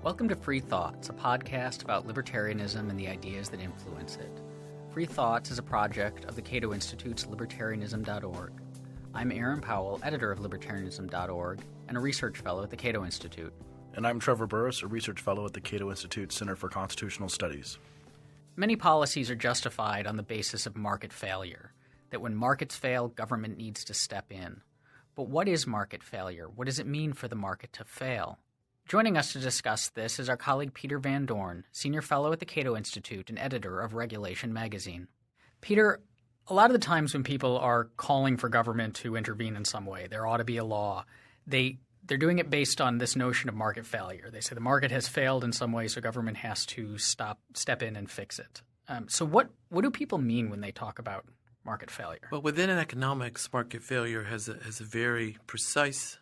Welcome to Free Thoughts, a podcast about libertarianism and the ideas that influence it. Free Thoughts is a project of the Cato Institute's libertarianism.org. I'm Aaron Powell, editor of libertarianism.org and a research fellow at the Cato Institute. And I'm Trevor Burrus, a research fellow at the Cato Institute Center for Constitutional Studies. Many policies are justified on the basis of market failure, that when markets fail, government needs to step in. But what is market failure? What does it mean for the market to fail? Joining us to discuss this is our colleague Peter Van Doren, senior fellow at the Cato Institute and editor of Regulation magazine. Peter, a lot of the times when people are calling for government to intervene in some way, there ought to be a law, they're doing it based on this notion of market failure. They say the market has failed in some way, so government has to step in and fix it. So what do people mean when they talk about market failure? Well, within economics, market failure has a very precise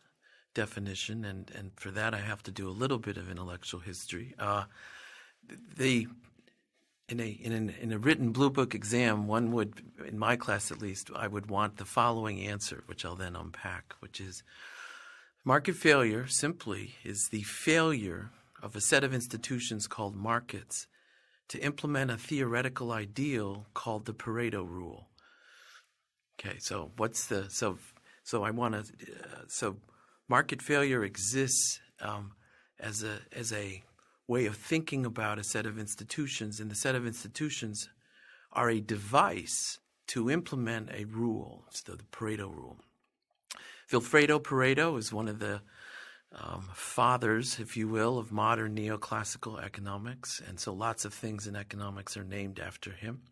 definition, and for that I have to do a little bit of intellectual history. In a written blue book exam, one would, in my class at least, I would want the following answer, which I'll then unpack, which is market failure simply is the failure of a set of institutions called markets to implement a theoretical ideal called the Pareto rule. Okay, so market failure exists as a way of thinking about a set of institutions, and the set of institutions are a device to implement a rule, so the Pareto rule. Vilfredo Pareto is one of the fathers, if you will, of modern neoclassical economics, and so lots of things in economics are named after him.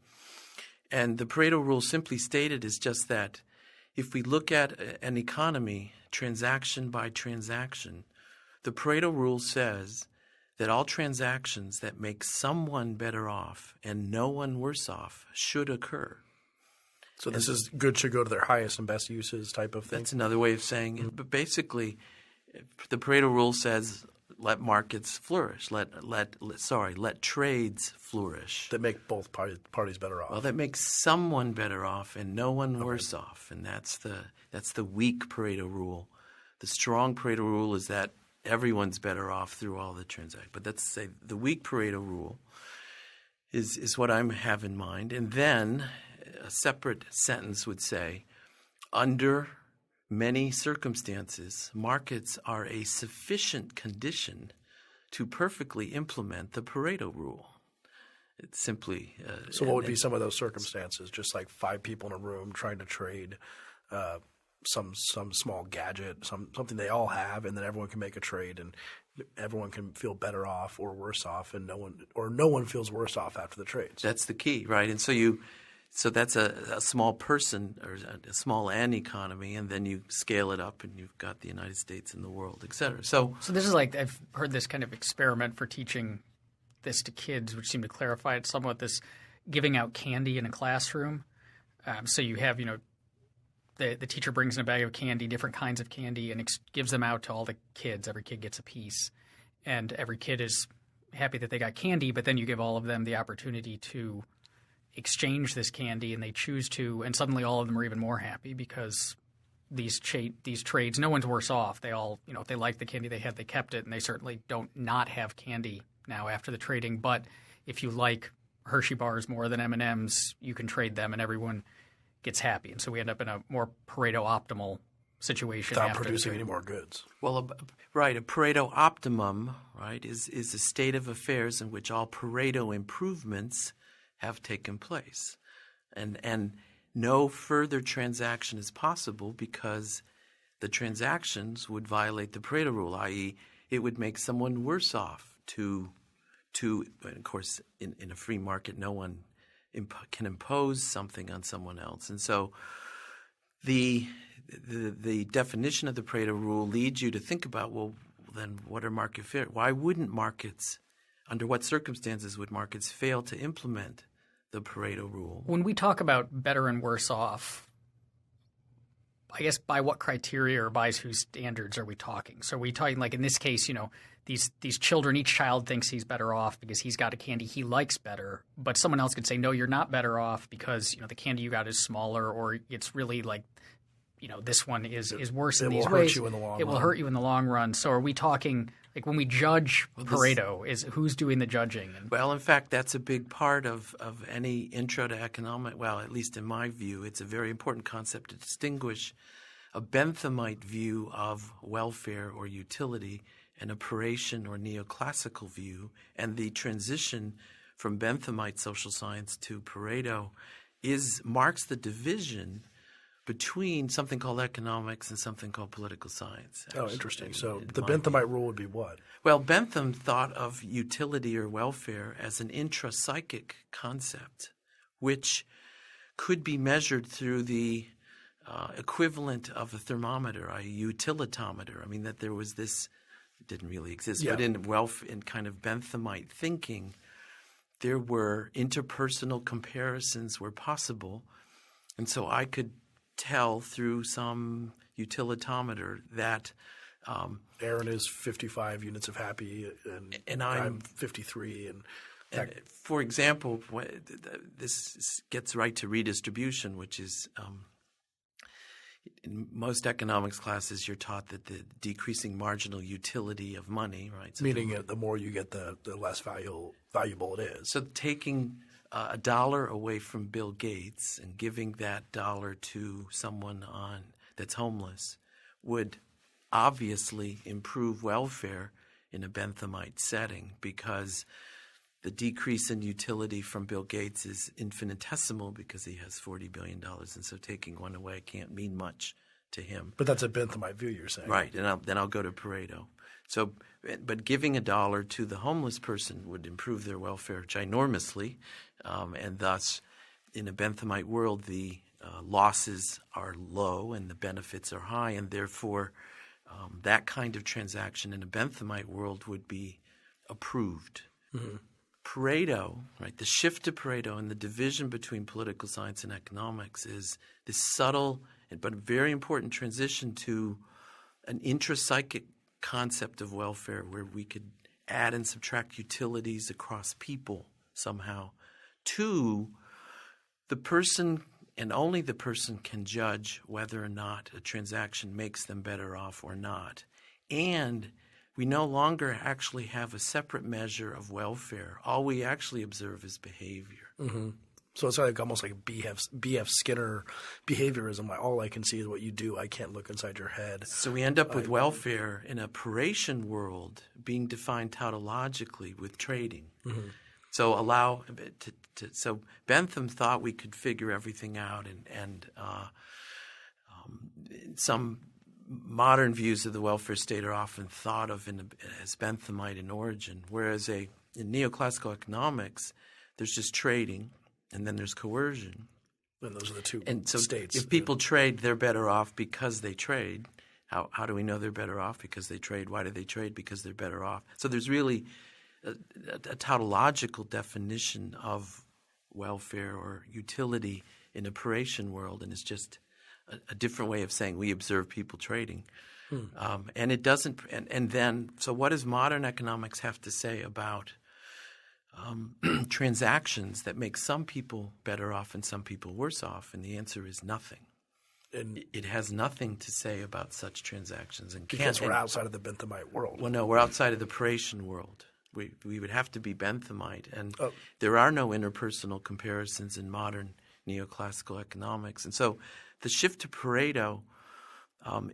And the Pareto rule, simply stated, is just that if we look at an economy transaction by transaction, the Pareto rule says that all transactions that make someone better off and no one worse off should occur. So this is good should go to their highest and best uses type of thing? That's another way of saying it. But basically, the Pareto rule says let markets flourish. Let trades flourish. That make both parties better off. Well, that makes someone better off and no one worse off, and that's the weak Pareto rule. The strong Pareto rule is that everyone's better off through all the transactions. But let's say the weak Pareto rule is what I have in mind, and then a separate sentence would say, under many circumstances, markets are a sufficient condition to perfectly implement the Pareto rule. It's simply so what would be some of those circumstances? Just like 5 people in a room trying to trade some small gadget, something they all have, and then everyone can make a trade, and everyone can feel better off or worse off, and no one feels worse off after the trades. That's the key, right? And so that's a small person or a small N economy, and then you scale it up, and you've got the United States and the world, et cetera. So this is like I've heard this kind of experiment for teaching this to kids, which seemed to clarify it somewhat. This giving out candy in a classroom. So you have the teacher brings in a bag of candy, different kinds of candy, and gives them out to all the kids. Every kid gets a piece, and every kid is happy that they got candy. But then you give all of them the opportunity to exchange this candy, and they choose to, and suddenly all of them are even more happy because these trades, no one's worse off. They all, if they like the candy they had, they kept it, and they certainly don't not have candy now after the trading. But if you like Hershey bars more than M&Ms, you can trade them, and everyone gets happy. And so we end up in a more Pareto optimal situation. Without producing any more goods. Well, right, a Pareto optimum, right, is a state of affairs in which all Pareto improvements have taken place. And no further transaction is possible because the transactions would violate the Pareto rule, i.e. it would make someone worse off to and of course, in a free market, no one can impose something on someone else. And so the definition of the Pareto rule leads you to think about, well, then what are market fair? Why wouldn't markets, under what circumstances would markets fail to implement the Pareto rule? When we talk about better and worse off, I guess by what criteria or by whose standards are we talking? So are we talking like in this case, these children, each child thinks he's better off because he's got a candy he likes better, but someone else could say, no, you're not better off because the candy you got is smaller, or it's really like this one is worse in it these will hurt ways. you in the long It will run. hurt you in the long run. So are we talking like when we judge Pareto, is who's doing the judging? Well, in fact, that's a big part of any intro to economic. Well, at least in my view, it's a very important concept to distinguish a Benthamite view of welfare or utility and a Paretian or neoclassical view. And the transition from Benthamite social science to Pareto marks the division between something called economics and something called political science. Oh, interesting. So the Benthamite rule would be what? Well, Bentham thought of utility or welfare as an intrapsychic concept, which could be measured through the equivalent of a thermometer, a utilitometer. I mean, that there was this – it didn't really exist, but in kind of Benthamite thinking, there were interpersonal comparisons were possible. And so I could tell through some utilitometer that Aaron is 55 units of happy and I'm 53. And for example, this gets right to redistribution, which is in most economics classes you're taught that the decreasing marginal utility of money, right? So meaning the more you get, the less valuable it is. So taking $1 away from Bill Gates and giving that dollar to someone that's homeless would obviously improve welfare in a Benthamite setting, because the decrease in utility from Bill Gates is infinitesimal because he has $40 billion, and so taking one away can't mean much to him. But that's a Benthamite view, you're saying. Right, and then I'll go to Pareto. So, but giving $1 to the homeless person would improve their welfare ginormously, and thus, in a Benthamite world, the losses are low and the benefits are high, and therefore, that kind of transaction in a Benthamite world would be approved. Mm-hmm. Pareto, right? The shift to Pareto and the division between political science and economics is this subtle but very important transition to an intrapsychic concept of welfare where we could add and subtract utilities across people somehow to the person, and only the person can judge whether or not a transaction makes them better off or not. And we no longer actually have a separate measure of welfare. All we actually observe is behavior. Mm-hmm. So it's like almost like B.F. Skinner behaviorism. All I can see is what you do. I can't look inside your head. So we end up with welfare in a Paretian world being defined tautologically with trading. Mm-hmm. So so Bentham thought we could figure everything out, and some modern views of the welfare state are often thought of as Benthamite in origin, whereas in neoclassical economics, there's just trading, and then there's coercion. And those are the two states. If people trade, they're better off because they trade. How do we know they're better off? Because they trade. Why do they trade? Because they're better off. So there's really a tautological definition of welfare or utility in a Paretian world, and it's just a different way of saying we observe people trading. And it doesn't – and then – so what does modern economics have to say about transactions that make some people better off and some people worse off? And the answer is nothing. And it has nothing to say about such transactions. Because we're outside of the Benthamite world. Well, no, we're outside of the Paretian world. We would have to be Benthamite. And there are no interpersonal comparisons in modern neoclassical economics. And so the shift to Pareto,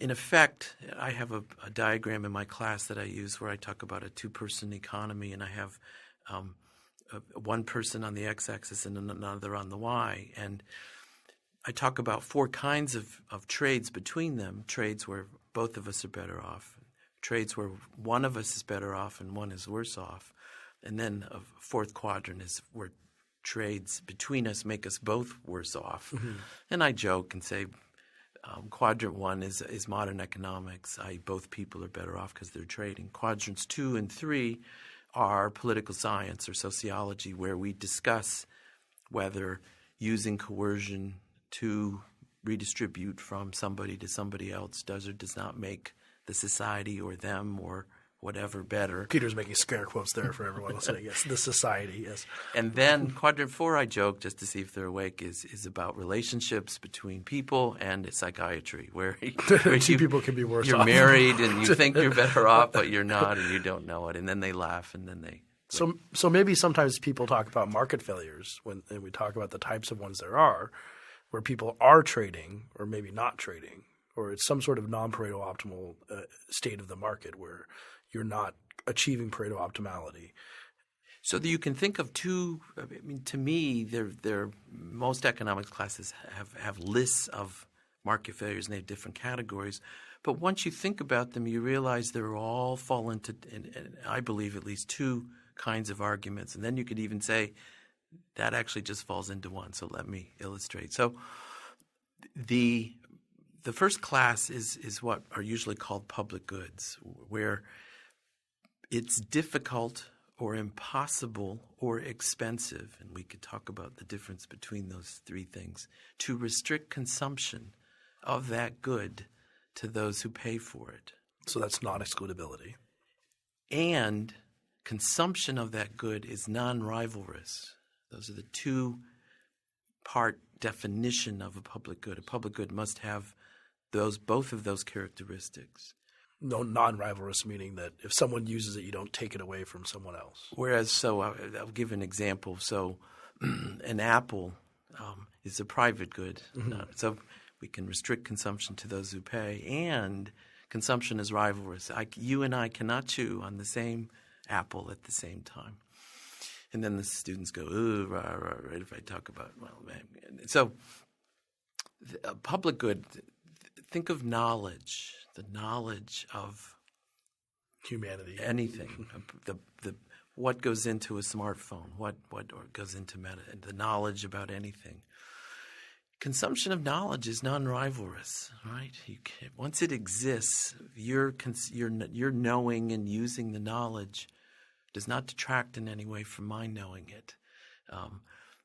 in effect, I have a diagram in my class that I use where I talk about a two-person economy, and I have one person on the x-axis and another on the y. And I talk about four kinds of trades between them, trades where both of us are better off, trades where one of us is better off and one is worse off, and then a fourth quadrant is where trades between us make us both worse off. Mm-hmm. And I joke and say quadrant one is modern economics, i.e. both people are better off because they're trading. Quadrants 2 and 3 are political science or sociology, where we discuss whether using coercion to redistribute from somebody to somebody else does or does not make the society or them or whatever better. Peter's making scare quotes there for everyone listening. Yes, the society, yes. And then quadrant 4, I joke, just to see if they're awake, is about relationships between people and psychiatry, where Two people can be worse you're off. married and you think you're better off, but you're not, and you don't know it. And then they laugh, and then they... So maybe sometimes people talk about market failures and we talk about the types of ones there are, where people are trading or maybe not trading, or it's some sort of non-Pareto optimal state of the market where you're not achieving Pareto optimality. So you can think of two. I mean, to me, most economics classes have lists of market failures, and they have different categories. But once you think about them, you realize they all fall into, and I believe, at least two kinds of arguments. And then you could even say that actually just falls into one. So let me illustrate. So the first class is what are usually called public goods, where it's difficult or impossible or expensive, and we could talk about the difference between those three things, to restrict consumption of that good to those who pay for it. So that's non-excludability. And consumption of that good is non-rivalrous. Those are the two-part definition of a public good. A public good must have both of those characteristics. No, non-rivalrous, meaning that if someone uses it, you don't take it away from someone else. Whereas, so I'll give an example. So an apple is a private good. Mm-hmm. So we can restrict consumption to those who pay, and consumption is rivalrous. You and I cannot chew on the same apple at the same time. And then the students go, ooh, right, if I talk about, well, man. So a public good, think of knowledge, the knowledge of humanity, anything, what goes into a smartphone, what goes into the knowledge about anything. Consumption of knowledge is non-rivalrous, right? Once it exists, your knowing and using the knowledge does not detract in any way from my knowing it.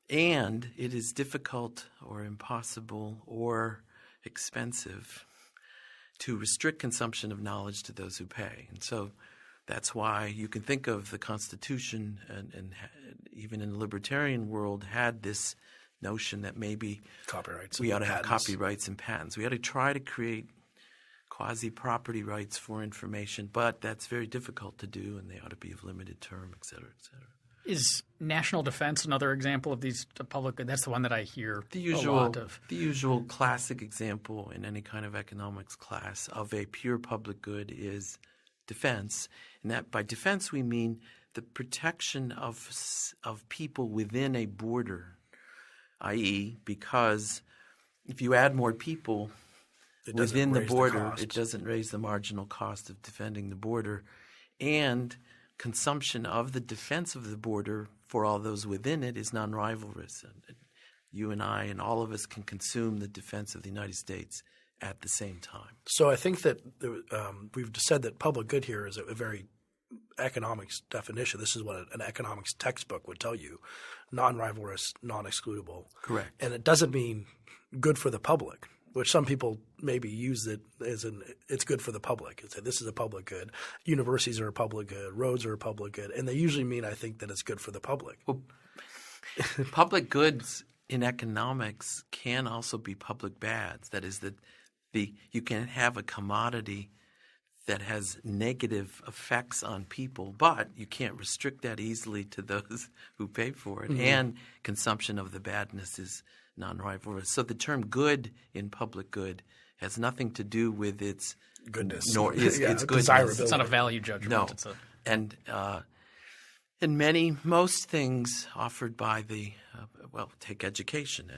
And it is difficult or impossible or expensive to restrict consumption of knowledge to those who pay. And so that's why you can think of the Constitution and even in the libertarian world had this notion that maybe we ought to have copyrights and patents. We ought to try to create quasi-property rights for information, but that's very difficult to do, and they ought to be of limited term, et cetera, et cetera. Is national defense another example of these public good? That's the one that I hear a lot of. The usual classic example in any kind of economics class of a pure public good is defense. And that by defense we mean the protection of people within a border, i.e. because if you add more people within the border, it doesn't raise the marginal cost of defending the border, and consumption of the defense of the border for all those within it is non-rivalrous. You and I and all of us can consume the defense of the United States at the same time. So I think that we've said that public good here is a very economics definition. This is what an economics textbook would tell you: non-rivalrous, non-excludable. Correct. And it doesn't mean good for the public, which some people maybe use it as it's good for the public. It's this is a public good. Universities are a public good. Roads are a public good. And they usually mean, I think, that it's good for the public. Well, public goods in economics can also be public bads. That is that you can have a commodity that has negative effects on people, but you can't restrict that easily to those who pay for it. Mm-hmm. And consumption of the badness is non-rivalrous. So the term good in public good has nothing to do with its goodness, nor its goodness. Desirability. It's not a value judgment. No. And most things offered by the take education.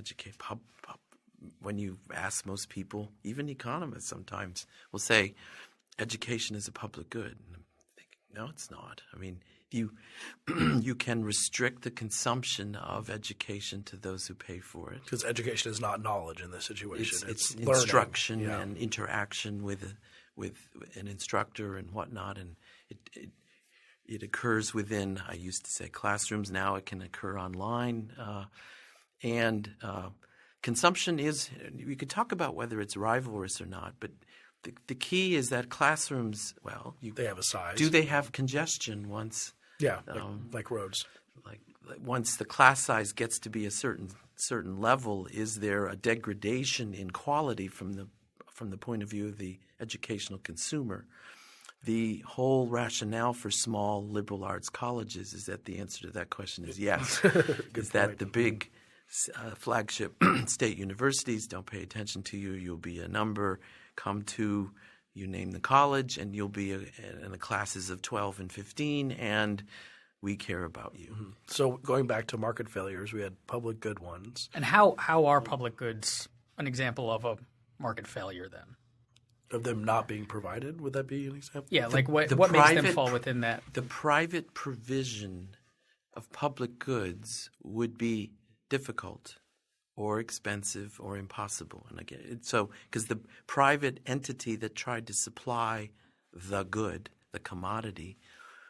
When you ask most people, even economists sometimes will say education is a public good. And I'm thinking, no, it's not. I mean, you can restrict the consumption of education to those who pay for it. Because education is not knowledge in this situation. It's instruction and interaction with an instructor and whatnot, and it occurs within, I used to say, classrooms. Now it can occur online. And consumption is – we could talk about whether it's rivalrous or not, but the key is that classrooms, well, They have a size. do they have congestion once? Yeah, like roads. Like once the class size gets to be a certain level, is there a degradation in quality from the point of view of the educational consumer? The whole rationale for small liberal arts colleges is that the answer to that question is yes. Is that the big flagship state universities don't pay attention to you. You'll be a number. Come to, you name the college, and you'll be in the classes of 12 and 15, and we care about you. Mm-hmm. So going back to market failures, we had public good ones. And how are public goods an example of a market failure then? Of them not being provided, would that be an example? Yeah, like what makes them fall within that? The private provision of public goods would be difficult or expensive or impossible. And again, because the private entity that tried to supply the good, the commodity,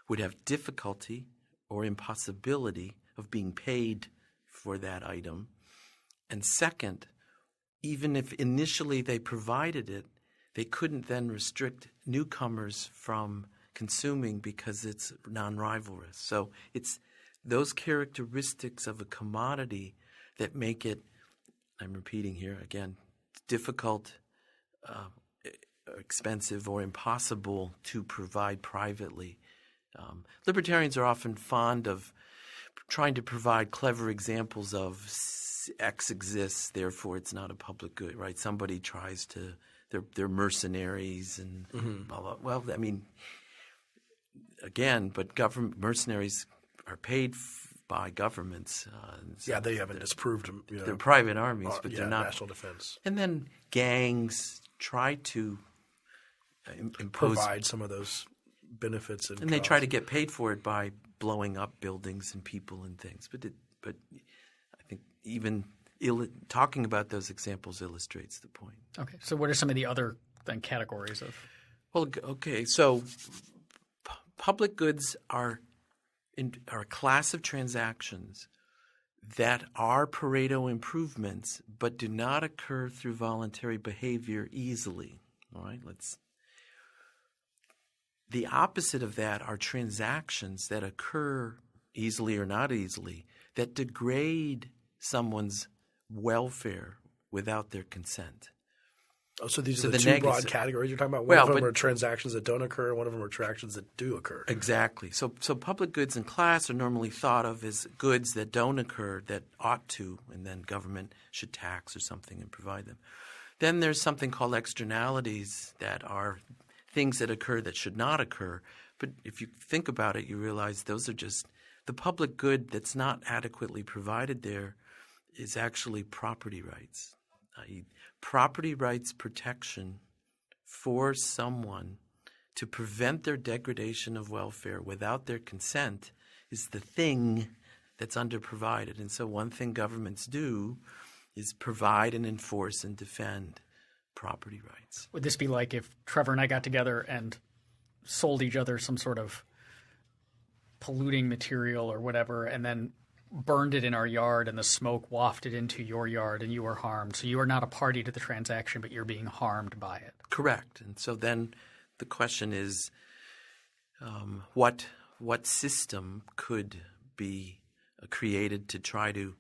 would have difficulty or impossibility of being paid for that item. And second, even if initially they provided it, they couldn't then restrict newcomers from consuming because it's non-rivalrous. So it's those characteristics of a commodity that make it, I'm repeating here again, difficult, expensive, or impossible to provide privately. Libertarians are often fond of trying to provide clever examples of X exists, therefore it's not a public good, right? Somebody tries to, they're mercenaries and blah, blah. Well, I mean, again, but government mercenaries are paid by governments. So they haven't disproved them. They're private armies, but they're not. National defense. And then gangs try to impose. Provide some of those benefits. And they try to get paid for it by blowing up buildings and people and things. But I think even talking about those examples illustrates the point. Okay. So what are some of the other then categories of? Well, okay. So public goods are a class of transactions that are Pareto improvements but do not occur through voluntary behavior easily. All right? The opposite of that are transactions that occur easily or not easily that degrade someone's welfare without their consent. Oh, so these are the two broad categories you're talking about? One of them are transactions that don't occur, and one of them are transactions that do occur. Exactly. So public goods in class are normally thought of as goods that don't occur that ought to, and then government should tax or something and provide them. Then there's something called externalities that are things that occur that should not occur. But if you think about it, you realize those are just the public good that's not adequately provided there is actually property rights. Property rights protection for someone to prevent their degradation of welfare without their consent is the thing that's underprovided. And so one thing governments do is provide and enforce and defend property rights. Would this be like if Trevor and I got together and sold each other some sort of polluting material or whatever and then burned it in our yard and the smoke wafted into your yard and you were harmed? So you are not a party to the transaction, but you're being harmed by it. Correct. And so then the question is what system could be created to try to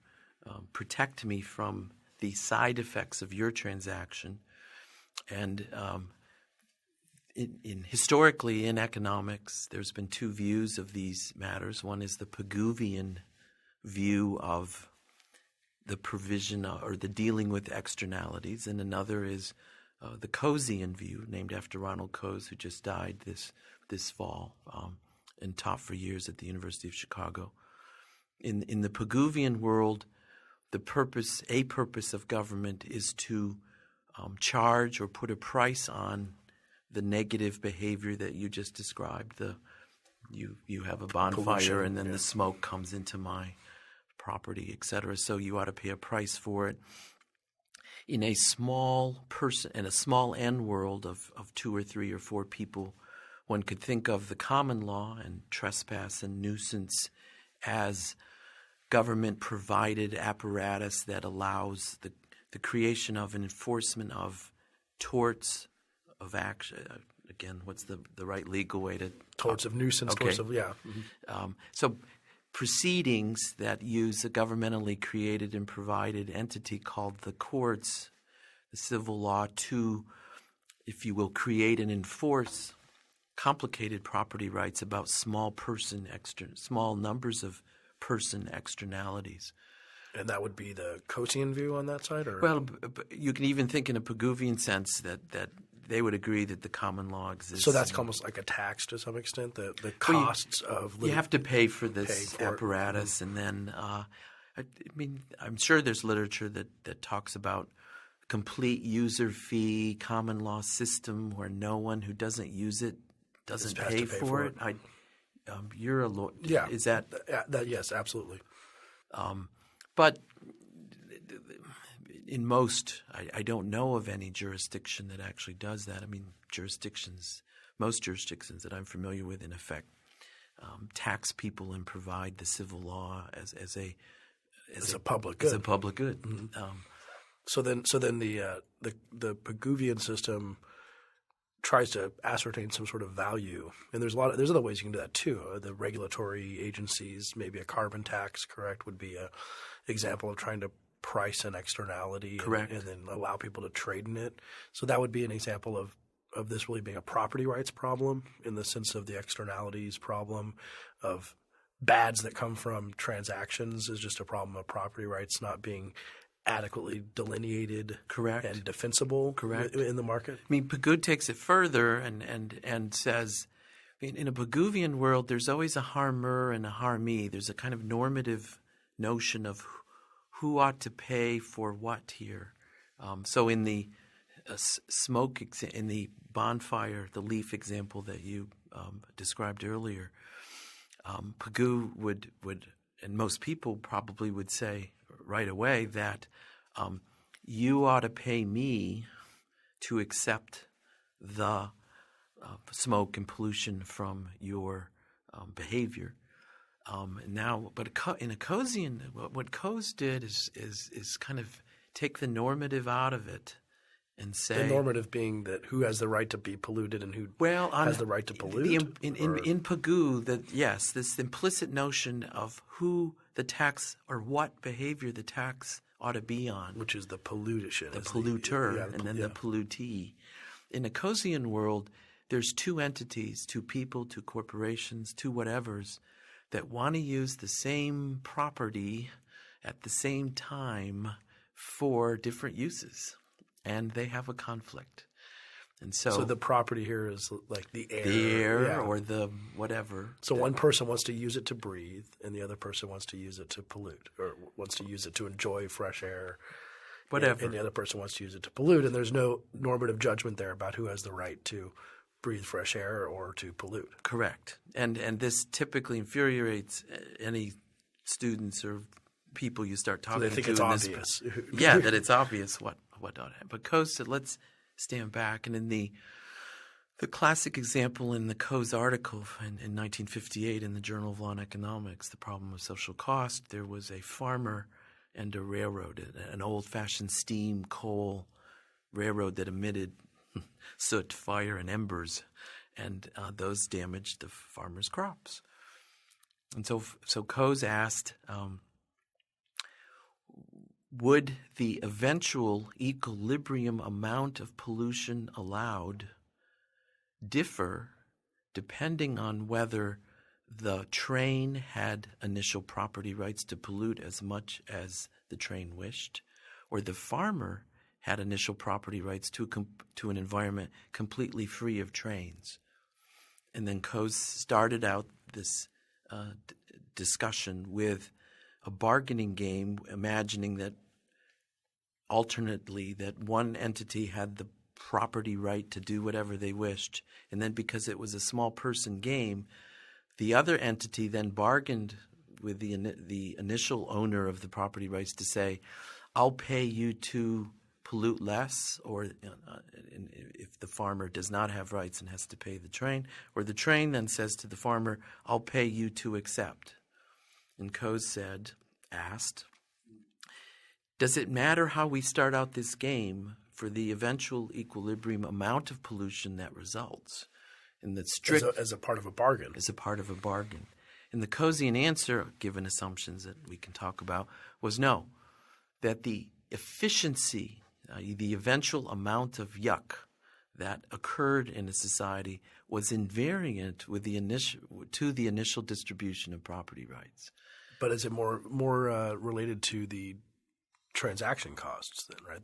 protect me from the side effects of your transaction? And historically in economics, there's been two views of these matters. One is the Pigouvian view of the provision or the dealing with externalities, and another is the Cosean view, named after Ronald Coase, who just died this fall and taught for years at the University of Chicago. In the Pigouvian world, a purpose of government is to charge or put a price on the negative behavior that you just described. You have a bonfire pollution, and then the smoke comes into my property, et cetera. So you ought to pay a price for it. In a small N world of 2 or 3 or 4 people, one could think of the common law and trespass and nuisance as government-provided apparatus that allows the creation of an enforcement of torts of action. Again, what's the right legal way to Torts of nuisance, Okay. torts of So proceedings that use a governmentally created and provided entity called the courts, the civil law, to, if you will, create and enforce complicated property rights about small numbers of person externalities. And that would be the Cosean view on that side? Or? Well, you can even think in a Pigouvian sense that they would agree that the common law exists. So that's almost like a tax to some extent, the costs of living. You have to pay for this for it. apparatus, and then I'm sure there's literature that talks about complete user fee common law system where no one who doesn't use it doesn't Has to pay for it. You're a lawyer. Yeah. Is that? Yes, absolutely. But in most, I don't know of any jurisdiction that actually does that. I mean, most jurisdictions that I'm familiar with, in effect, tax people and provide the civil law as a public good. As a public good. Mm-hmm. So then the Pigouvian system tries to ascertain some sort of value, and there's other ways you can do that too. The regulatory agencies, maybe a carbon tax, correct, would be a example of trying to price an externality, correct, and then allow people to trade in it. So that would be an example of this really being a property rights problem in the sense of the externalities problem of bads that come from transactions is just a problem of property rights not being adequately delineated, correct, and defensible, correct, in the market. I mean, Pigou takes it further and says, in a Pigouvian world, there's always a harmer and a harmee. There's a kind of normative notion of who ought to pay for what here. So in the in the bonfire, the leaf example that you described earlier, Pigou would, and most people probably would say right away that you ought to pay me to accept the smoke and pollution from your behavior. But in a Cosean, what Coase did is kind of take the normative out of it and say the normative being that who has the right to be polluted and who has the right to pollute. In Pigou, this implicit notion of who the tax or what behavior the tax ought to be on, which is the pollution, the polluter, the pollutee. In a Cosean world, there's two entities, two people, two corporations, two whatevers that want to use the same property at the same time for different uses, and they have a conflict. And so the property here is like the air, or the whatever. So one person wants to use it to breathe, and the other person wants to use it to pollute, or wants to use it to enjoy fresh air, whatever. And the other person wants to use it to pollute, and there's no normative judgment there about who has the right to breathe fresh air or to pollute. Correct. And this typically infuriates any students or people you start talking to. So they think it's obvious. That it's obvious what ought to happen. But Coase said, let's stand back. And in the classic example in the Coase article in 1958 in the Journal of Law and Economics, The Problem of Social Cost, there was a farmer and a railroad, an old-fashioned steam coal railroad that emitted soot, fire, and embers, and those damaged the farmer's crops. And so Coase asked, would the eventual equilibrium amount of pollution allowed differ depending on whether the train had initial property rights to pollute as much as the train wished, or the farmer had initial property rights to an environment completely free of trains? And then Coase started out this discussion with a bargaining game, imagining that alternately that one entity had the property right to do whatever they wished, and then because it was a small person game, the other entity then bargained with the initial owner of the property rights to say, I'll pay you to pollute less, or if the farmer does not have rights and has to pay the train, or the train then says to the farmer, I'll pay you to accept. And Coase asked, does it matter how we start out this game for the eventual equilibrium amount of pollution that results. In the strict as a part of a bargain. As a part of a bargain. And the Cosean answer, given assumptions that we can talk about, was no, that the efficiency, the eventual amount of yuck that occurred in a society was invariant with the initial distribution of property rights. But is it more related to the transaction costs then, right?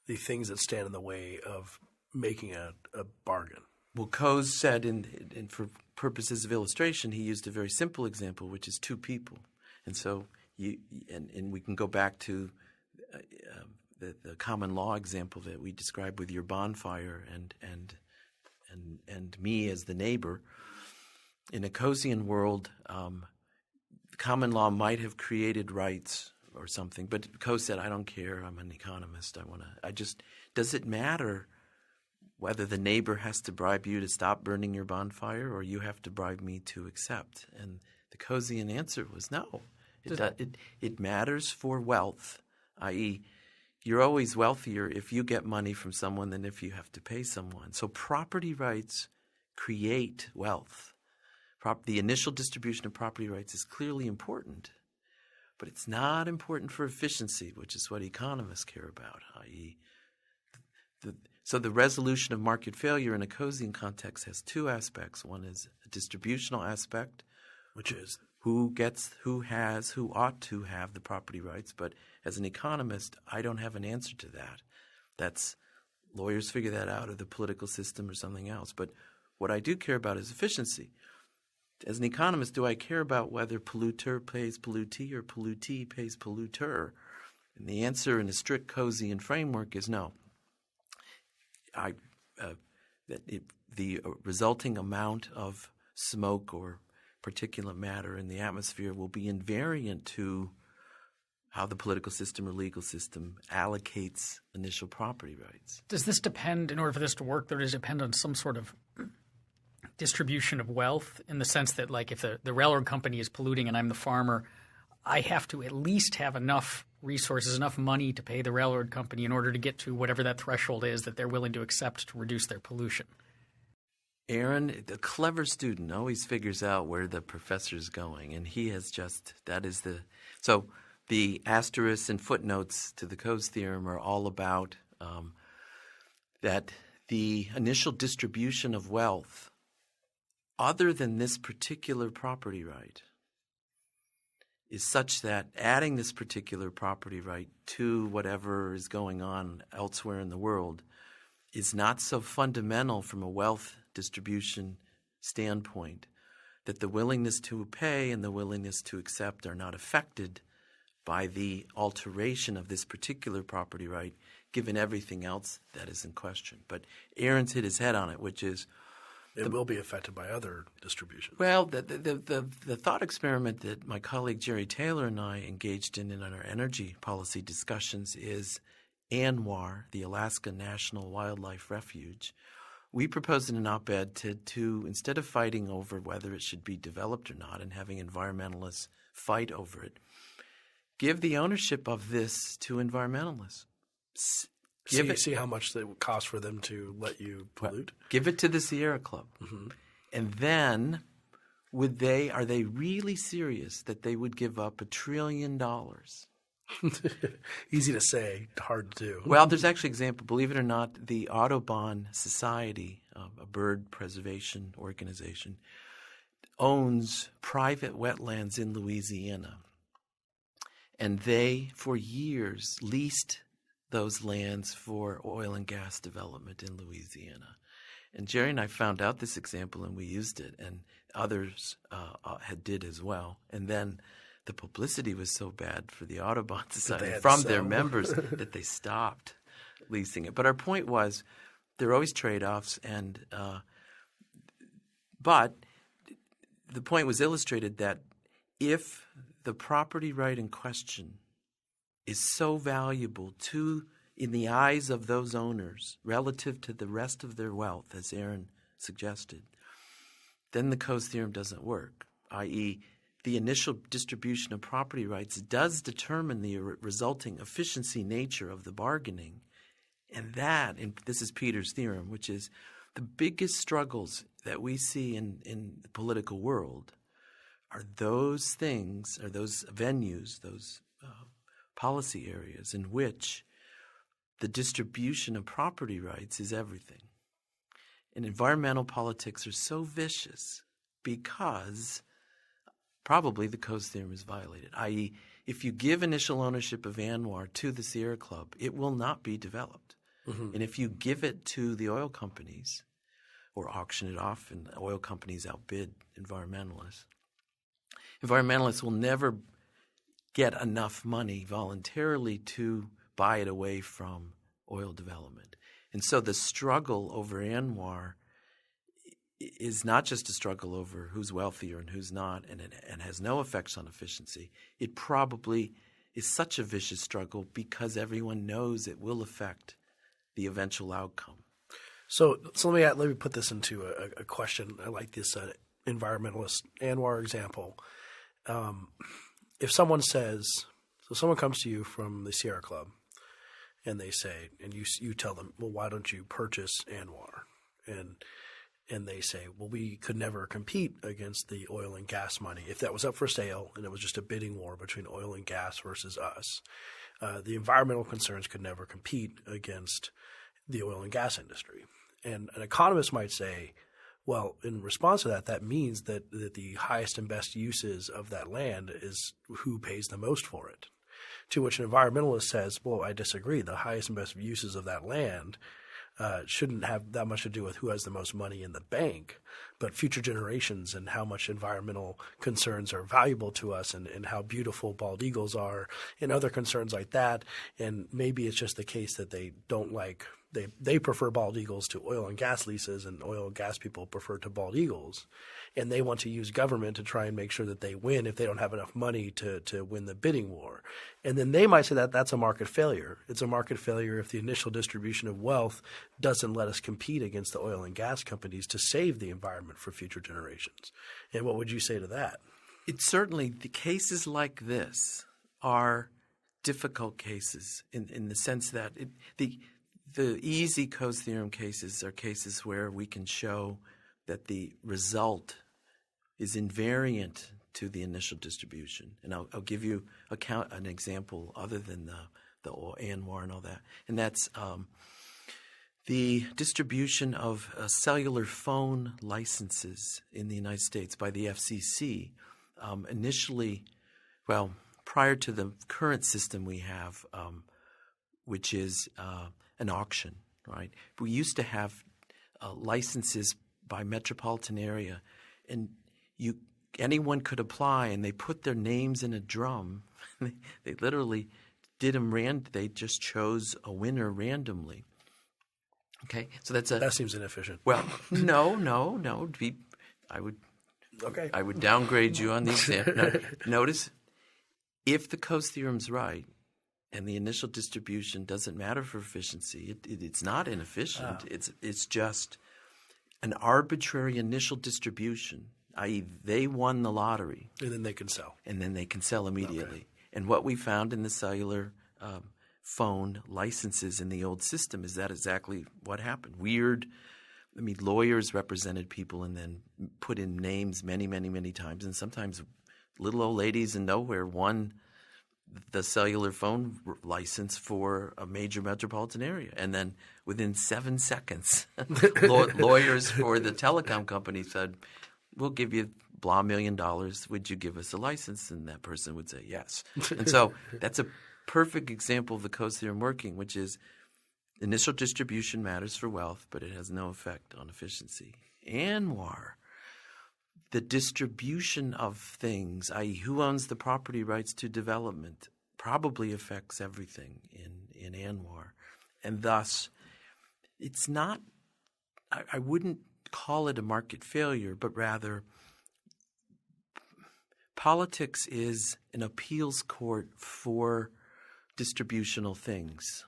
The things that stand in the way of making a bargain. Well, Coase said, and for purposes of illustration, he used a very simple example, which is two people. And so and we can go back to the common law example that we described with your bonfire and me as the neighbor. In a Cosean world, common law might have created rights or something, but Coase said, I don't care, I'm an economist, does it matter whether the neighbor has to bribe you to stop burning your bonfire or you have to bribe me to accept? And the Cosean answer was no. It matters for wealth, i.e., you're always wealthier if you get money from someone than if you have to pay someone. So property rights create wealth. The initial distribution of property rights is clearly important, but it's not important for efficiency, which is what economists care about, i.e., so the resolution of market failure in a Cosean context has two aspects. One is a distributional aspect, which is who ought to have the property rights. But as an economist, I don't have an answer to that. That's lawyers figure that out, or the political system, or something else. But what I do care about is efficiency. As an economist, do I care about whether polluter pays pollutee or pollutee pays polluter? And the answer in a strict Cosean framework is no. The resulting amount of smoke or particulate matter in the atmosphere will be invariant to how the political system or legal system allocates initial property rights. Does this depend, in order for this to work, does it depend on some sort of distribution of wealth, in the sense that, like, if the railroad company is polluting and I'm the farmer, I have to at least have enough resources, enough money to pay the railroad company in order to get to whatever that threshold is that they're willing to accept to reduce their pollution? Aaron, the clever student, always figures out where the professor's going, and he has so the asterisks and footnotes to the Coase theorem are all about that the initial distribution of wealth, other than this particular property right, is such that adding this particular property right to whatever is going on elsewhere in the world is not so fundamental from a wealth distribution standpoint that the willingness to pay and the willingness to accept are not affected by the alteration of this particular property right, given everything else that is in question. But Aaron's hit his head on it, which is it will be affected by other distributions. Well, the thought experiment that my colleague Jerry Taylor and I engaged in our energy policy discussions is ANWR, the Alaska National Wildlife Refuge. We proposed in an op-ed to instead of fighting over whether it should be developed or not and having environmentalists fight over it, give the ownership of this to environmentalists. See how much it would cost for them to let you pollute? Give it to the Sierra Club. Mm-hmm. And then are they really serious that they would give up $1 trillion? Easy to say, hard to do. Well, there's actually an example. Believe it or not, the Audubon Society, a bird preservation organization, owns private wetlands in Louisiana. And they, for years, leased those lands for oil and gas development in Louisiana. And Jerry and I found out this example, and we used it, and others did as well. And then the publicity was so bad for the Audubon Society from their members that they stopped leasing it. But our point was there are always trade-offs, but the point was illustrated that if the property right in question is so valuable in the eyes of those owners relative to the rest of their wealth, as Aaron suggested, then the Coase theorem doesn't work, i.e., the initial distribution of property rights does determine the resulting efficiency nature of the bargaining, And this is Peter's theorem, which is the biggest struggles that we see in the political world are those things, or those venues, those policy areas in which the distribution of property rights is everything. And environmental politics are so vicious because probably the Coase theorem is violated, i.e., if you give initial ownership of ANWR to the Sierra Club, it will not be developed. Mm-hmm. And if you give it to the oil companies or auction it off and the oil companies outbid environmentalists will never get enough money voluntarily to buy it away from oil development. And so the struggle over ANWR is not just a struggle over who's wealthier and who's not, and has no effects on efficiency. It probably is such a vicious struggle because everyone knows it will affect the eventual outcome. So let me put this into a question. I like this environmentalist ANWR example. If someone someone comes to you from the Sierra Club, and they say, and you tell them, well, why don't you purchase ANWR? And they say, well, we could never compete against the oil and gas money. If that was up for sale and it was just a bidding war between oil and gas versus us, the environmental concerns could never compete against the oil and gas industry. And an economist might say, well, in response to that, that means that the highest and best uses of that land is who pays the most for it. To which an environmentalist says, well, I disagree. The highest and best uses of that land shouldn't have that much to do with who has the most money in the bank, but future generations and how much environmental concerns are valuable to us, and how beautiful bald eagles are, and other concerns like that. And maybe it's just the case that they don't like – they prefer bald eagles to oil and gas leases, and oil and gas people prefer to bald eagles. And they want to use government to try and make sure that they win if they don't have enough money to win the bidding war. And then they might say that that's a market failure. It's a market failure if the initial distribution of wealth doesn't let us compete against the oil and gas companies to save the environment for future generations. And what would you say to that? It's certainly – the cases like this are difficult cases in the sense that the easy Coase theorem cases are cases where we can show that the result is invariant to the initial distribution. And I'll give you an example other than the ANWR and all that. And that's the distribution of cellular phone licenses in the United States by the FCC. Initially, well, prior to the current system we have, which is an auction, right? We used to have licenses by metropolitan area, and anyone could apply, and they put their names in a drum. They literally did them they just chose a winner randomly. Okay, so that seems inefficient. Well, no. I would downgrade you on these. Notice, if the Coase theorem's right, and the initial distribution doesn't matter for efficiency, it's not inefficient. It's just an arbitrary initial distribution, i.e. they won the lottery. And then they can sell. And then they can sell immediately. Okay. And what we found in the cellular phone licenses in the old system is that exactly what happened. Lawyers represented people and then put in names many, many, many times. And sometimes little old ladies in nowhere won the cellular phone license for a major metropolitan area. And then within 7 seconds, lawyers for the telecom company said, we'll give you blah $1 million. Would you give us a license? And that person would say yes. And so that's a perfect example of the Coase theorem working, which is initial distribution matters for wealth, but it has no effect on efficiency. ANWR, the distribution of things, i.e. who owns the property rights to development, probably affects everything in ANWR. And thus, it's not – I wouldn't call it a market failure, but rather politics is an appeals court for distributional things.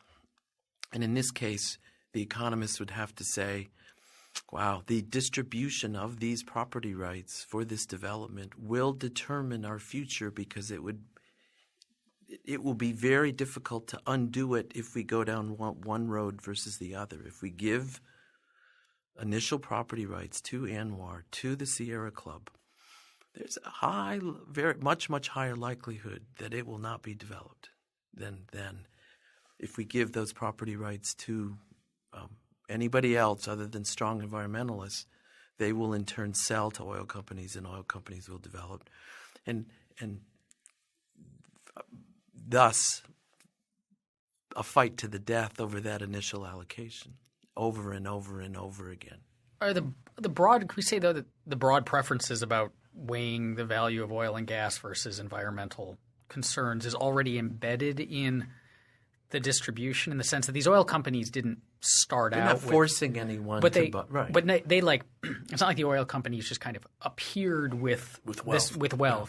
And in this case, the economists would have to say, wow, the distribution of these property rights for this development will determine our future because it it will be very difficult to undo it if we go down one road versus the other. If we give initial property rights to ANWR, to the Sierra Club, there's a much higher likelihood that it will not be developed than if we give those property rights to anybody else other than strong environmentalists. They will in turn sell to oil companies, and oil companies will develop, and thus a fight to the death over that initial allocation, over and over and over again. Are the broad? Can we say though that the broad preferences about weighing the value of oil and gas versus environmental concerns is already embedded in the distribution, in the sense that these oil companies didn't start They're out not forcing anyone but to they, right. But they like it's not like the oil companies just kind of appeared with wealth. Yeah.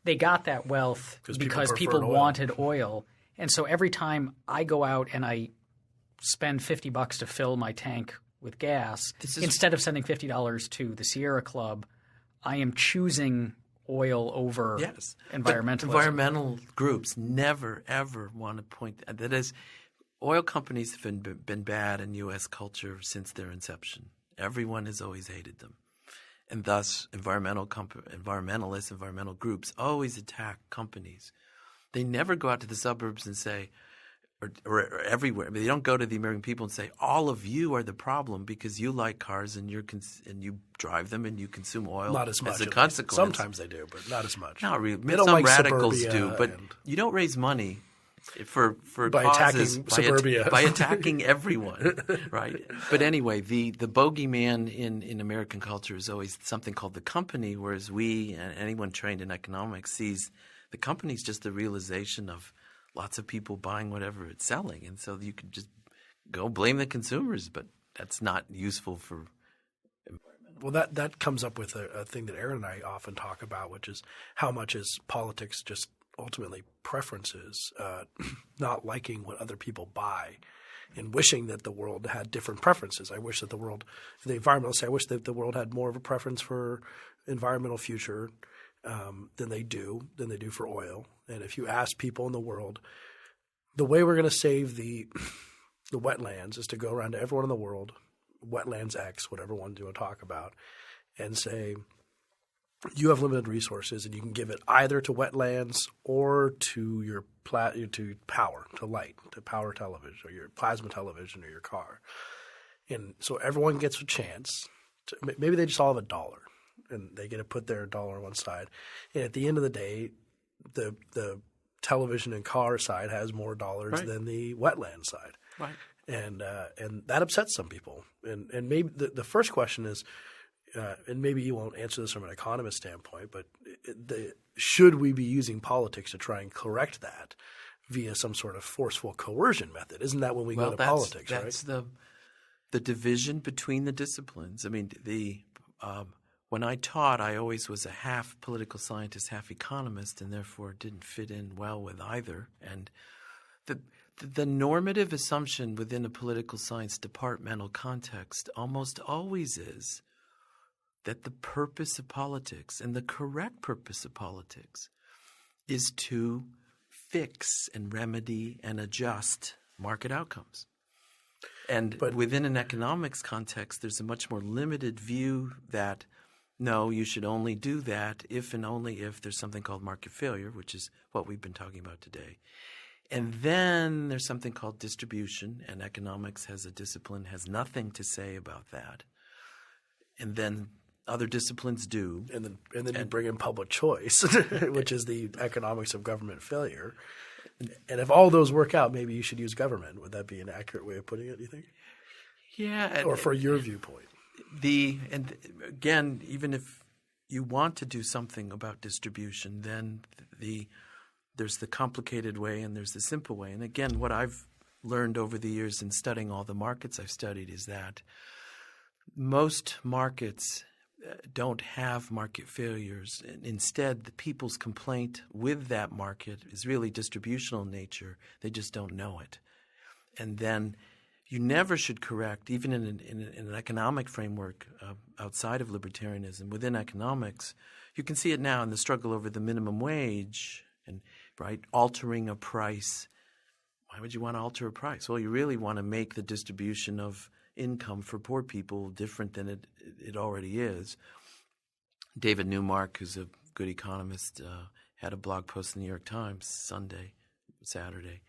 They got that wealth because people wanted oil. And so every time I go out and I spend $50 to fill my tank with gas, instead of sending $50 to the Sierra Club, I am choosing oil over environmentalism. Environmental groups never, ever want to point – that is, oil companies have been bad in U.S. culture since their inception. Everyone has always hated them. And thus environmental groups always attack companies. They never go out to the suburbs and say – or everywhere. I mean, they don't go to the American people and say, all of you are the problem because you like cars and you drive them and you consume oil not as much as a consequence. Sometimes they do, but not as much. Not really. They don't Some like radicals suburbia do, but you don't raise money for by causes attacking suburbia. by attacking everyone, right? But anyway, the bogeyman in American culture is always something called the company, whereas we and anyone trained in economics sees the company is just the realization of lots of people buying whatever it's selling. And so you could just go blame the consumers, but that's not useful for environment. Well, that comes up with a thing that Aaron and I often talk about, which is how much is politics just ultimately preferences, not liking what other people buy and wishing that the world had different preferences. I wish that the environmentalists say, I wish that the world had more of a preference for environmental future than they do for oil. And if you ask people in the world, the way we're going to save the wetlands is to go around to everyone in the world, wetlands X, whatever one you want to talk about, and say, you have limited resources and you can give it either to wetlands or to to power, to light, to power television or your plasma television or your car. And so everyone gets a chance. Maybe they just all have $1 and they get to put their $1 on one side. And at the end of the day, the television and car side has more dollars than the wetland side. Right. And that upsets some people. And maybe the first question is, and maybe you won't answer this from an economist standpoint, but should we be using politics to try and correct that via some sort of forceful coercion method? Isn't that when we go to politics, right? That's the division between the disciplines. I mean, when I taught, I always was a half political scientist, half economist, and therefore didn't fit in well with either. And the normative assumption within a political science departmental context almost always is that the purpose of politics and the correct purpose of politics is to fix and remedy and adjust market outcomes. But within an economics context, there's a much more limited view that no, you should only do that if and only if there's something called market failure, which is what we've been talking about today. And then there's something called distribution, and economics as a discipline has nothing to say about that. And then other disciplines do. And then you bring in public choice, which is the economics of government failure. And if all those work out, maybe you should use government. Would that be an accurate way of putting it, do you think? Yeah. Or for your viewpoint? And again, even if you want to do something about distribution, then there's the complicated way and there's the simple way. And again, what I've learned over the years in studying all the markets I've studied is that most markets don't have market failures. Instead, the people's complaint with that market is really distributional in nature. They just don't know it. And then you never should correct, even in an economic framework outside of libertarianism, within economics, you can see it now in the struggle over the minimum wage. And right? Altering a price. Why would you want to alter a price? Well, you really want to make the distribution of income for poor people different than it already is. David Newmark, who's a good economist, had a blog post in the New York Times Saturday,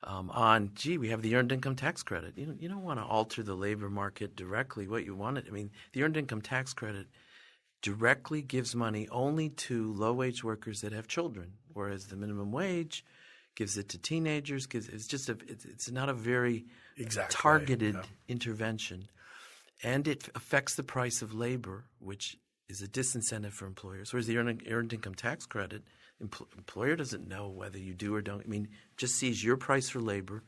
on, we have the earned income tax credit. You don't want to alter the labor market directly. What you want the earned income tax credit directly gives money only to low-wage workers that have children, whereas the minimum wage gives it to teenagers. It's not a very targeted intervention, and it affects the price of labor, which is a disincentive for employers. Whereas the earned income tax credit, employer doesn't know whether you do or don't. Just sees your price for labor.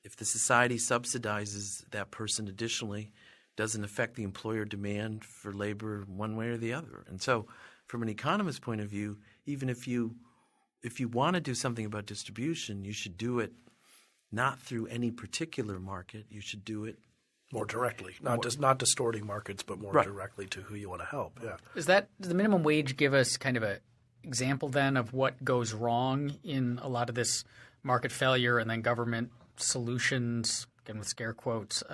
If the society subsidizes that person additionally, doesn't affect the employer demand for labor one way or the other. And so, from an economist's point of view, even if you want to do something about distribution, you should do it not through any particular market. You should do it more directly, not distorting markets, but more directly to who you want to help. Yeah. Does the minimum wage give us kind of a example then of what goes wrong in a lot of this market failure and then government solutions, again with scare quotes,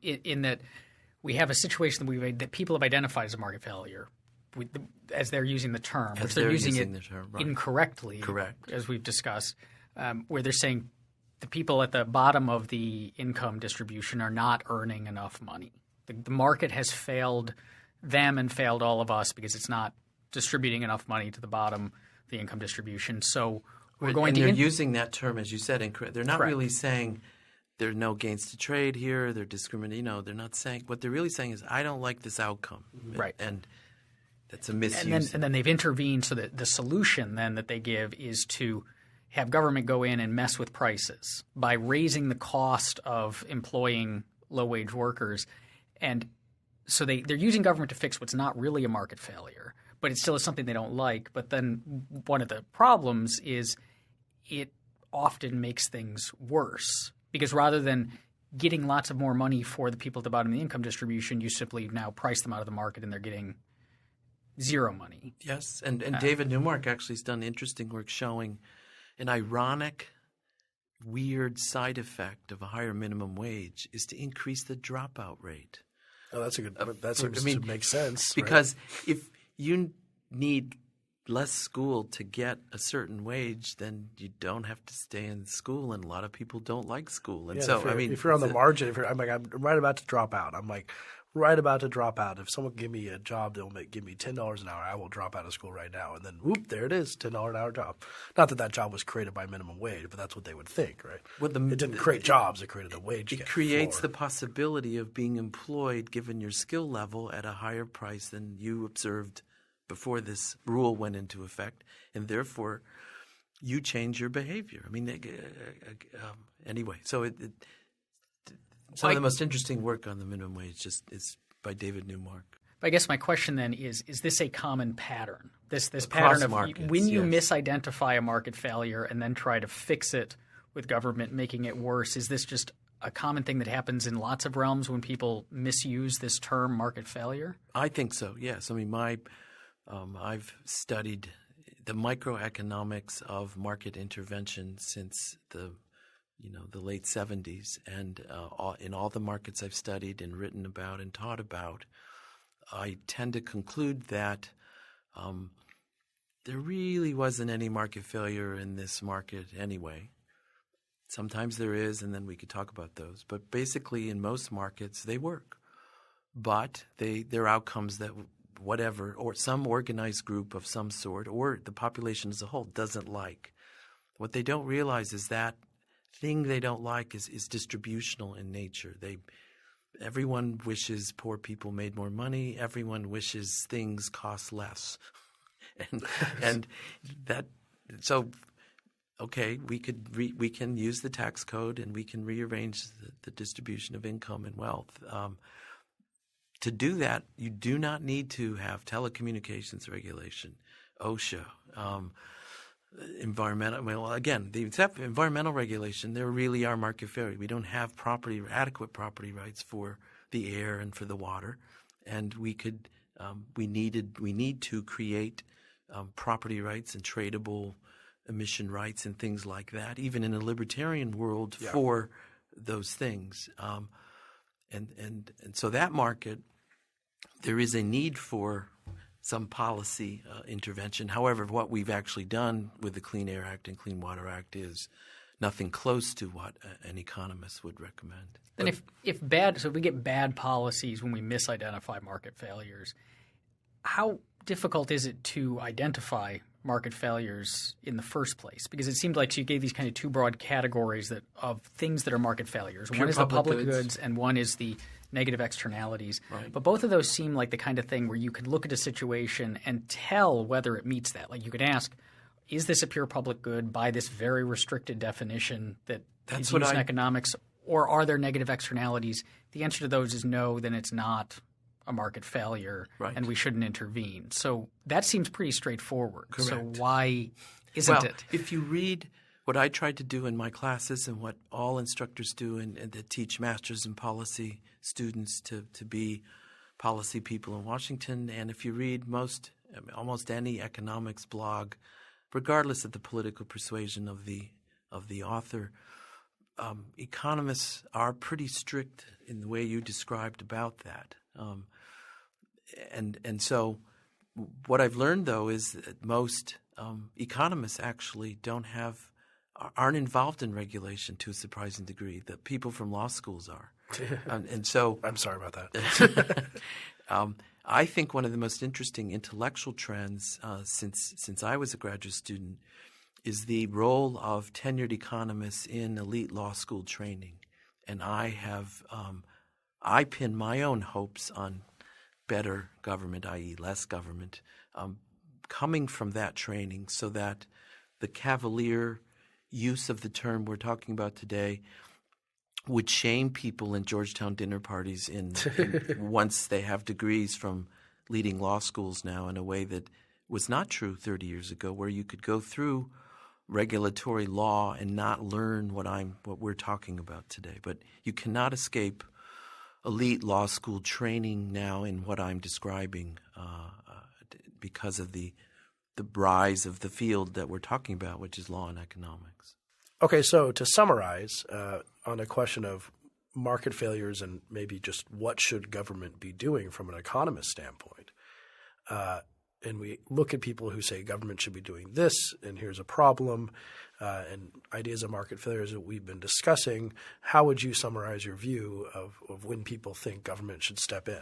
in that we have a situation that people have identified as a market failure as they're using the term, which they're using it incorrectly, correct, as we've discussed, where they're saying the people at the bottom of the income distribution are not earning enough money. The market has failed them and failed all of us because it's not distributing enough money to the bottom of the income distribution. So we're going they're using that term, as you said, they're not correct. Really saying there are no gains to trade here. They're discriminating. They're not saying – what they're really saying is I don't like this outcome. Right. And that's a misuse. And then they've intervened so that the solution then that they give is to have government go in and mess with prices by raising the cost of employing low-wage workers. And so they're using government to fix what's not really a market failure, but it still is something they don't like. But then one of the problems is it often makes things worse because rather than getting lots of more money for the people at the bottom of the income distribution, you simply now price them out of the market and they're getting zero money. Yes, and David Newmark actually has done interesting work showing an ironic, weird side effect of a higher minimum wage is to increase the dropout rate. Oh, that's a good – that seems to make sense. Because if you need less school to get a certain wage, then you don't have to stay in school, and a lot of people don't like school. And so, if you're on the margin, I'm right about to drop out. I'm like right about to drop out. If someone give me a job that will give me $10 an hour, I will drop out of school right now. And then, whoop, there it is, $10 an hour job. Not that job was created by minimum wage, but that's what they would think, right? Well, it didn't create jobs. It created a wage. It creates the possibility of being employed, given your skill level, at a higher price than you observed before this rule went into effect, and therefore you change your behavior. Anyway, so some of the most interesting work on the minimum wage is by David Newmark. I guess my question then is this a common pattern? This pattern of markets, when you misidentify a market failure and then try to fix it with government making it worse, is this just a common thing that happens in lots of realms when people misuse this term market failure? I think so, yes. I've studied the microeconomics of market intervention since the late 70s, and in all the markets I've studied and written about and taught about, I tend to conclude that there really wasn't any market failure in this market anyway. Sometimes there is, and then we could talk about those. But basically, in most markets, they work. But they're outcomes that whatever, or some organized group of some sort, or the population as a whole doesn't like. What they don't realize is that thing they don't like is distributional in nature. Everyone wishes poor people made more money. Everyone wishes things cost less, and that. So, okay, we can use the tax code and we can rearrange the distribution of income and wealth. To do that, you do not need to have telecommunications regulation, OSHA, environmental. Well, again, except environmental regulation, there really are market failure. We don't have adequate property rights for the air and for the water, and we need to create property rights and tradable emission rights and things like that, even in a libertarian world for those things. And so that market, there is a need for some policy intervention. However, what we've actually done with the Clean Air Act and Clean Water Act is nothing close to what an economist would recommend. Then if we get bad policies when we misidentify market failures, how difficult is it to identify market failures in the first place? Because it seemed like you gave these kind of two broad categories of things that are market failures. One is the public goods and one is the negative externalities. Right. But both of those seem like the kind of thing where you could look at a situation and tell whether it meets that. Like you could ask, is this a pure public good by this very restricted definition that is used in economics, or are there negative externalities? The answer to those is no, then it's not a market failure, and we shouldn't intervene. So that seems pretty straightforward. Correct. So why isn't it? If you read what I tried to do in my classes and what all instructors do and that teach masters in policy students to be policy people in Washington, and if you read almost any economics blog, regardless of the political persuasion of the author, economists are pretty strict in the way you described about that. And so what I've learned, though, is that most economists actually aren't involved in regulation to a surprising degree. The people from law schools are. And so I'm sorry about that. I think one of the most interesting intellectual trends since I was a graduate student is the role of tenured economists in elite law school training. And I pin my own hopes on better government, i.e. less government, coming from that training, so that the cavalier use of the term we're talking about today would shame people in Georgetown dinner parties once they have degrees from leading law schools now, in a way that was not true 30 years ago, where you could go through regulatory law and not learn what we're talking about today. But you cannot escape elite law school training now in what I'm describing because of the rise of the field that we're talking about, which is law and economics. Okay, so to summarize on a question of market failures and maybe just what should government be doing from an economist standpoint, and we look at people who say government should be doing this and here's a problem, and ideas of market failures that we've been discussing, how would you summarize your view of when people think government should step in?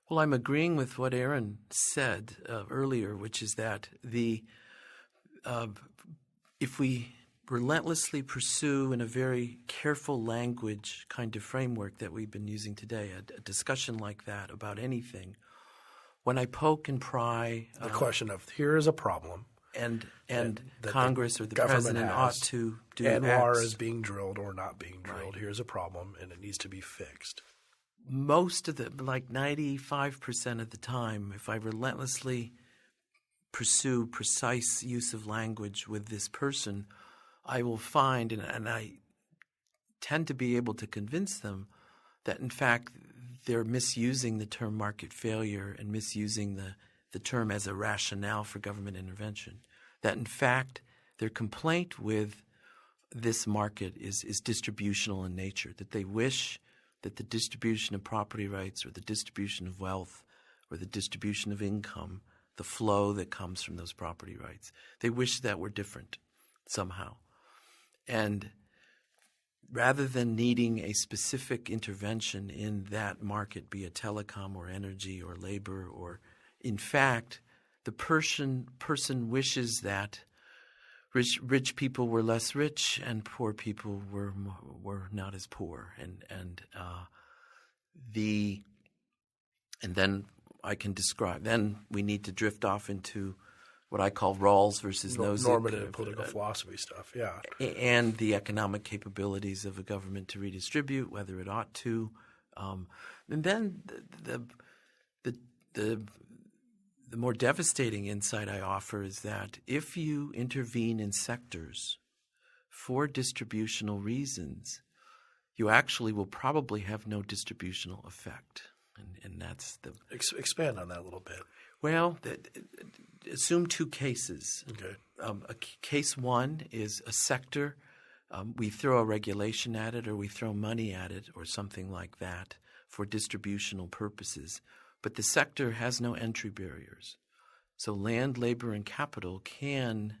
Well, I'm agreeing with what Aaron said earlier, which is that if we relentlessly pursue in a very careful language kind of framework that we've been using today, a discussion like that about anything, when I poke and pry the question of here is a problem and Congress or the president ought to do X. is being drilled or not being drilled. Right. Here's a problem and it needs to be fixed. Most of like 95% of the time, if I relentlessly pursue precise use of language with this person, I will find, and I tend to be able to convince them that, in fact, they're misusing the term market failure and misusing the term as a rationale for government intervention. That, in fact, their complaint with this market is distributional in nature, that they wish that the distribution of property rights or the distribution of wealth or the distribution of income, the flow that comes from those property rights, they wish that were different somehow. And rather than needing a specific intervention in that market, be it telecom or energy or labor, or in fact, the person wishes that rich people were less rich and poor people were not as poor, and then I can describe. Then we need to drift off into what I call Rawls versus Nozick. Normative political philosophy stuff, yeah. And the economic capabilities of a government to redistribute, whether it ought to. And then the more devastating insight I offer is that if you intervene in sectors for distributional reasons, you actually will probably have no distributional effect. And that's the Expand on that a little bit. well. Assume two cases. Okay. Case one is a sector. We throw a regulation at it, or we throw money at it, or something like that for distributional purposes. But the sector has no entry barriers. So land, labor, and capital can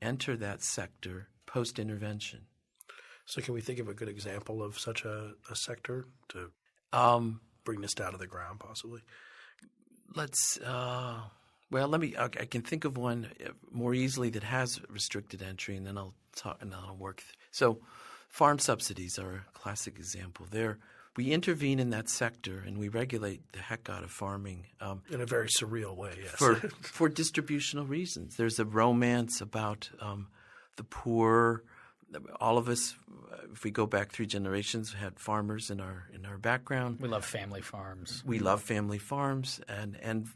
enter that sector post-intervention. So can we think of a good example of such a sector to bring this down to the ground, possibly? I can think of one more easily that has restricted entry, and then I'll work. So farm subsidies are a classic example. We intervene in that sector and we regulate the heck out of farming. In a very surreal way, yes. For distributional reasons. There's a romance about the poor. All of us, if we go back 3 generations, had farmers in our background. We love family farms. We love family farms, and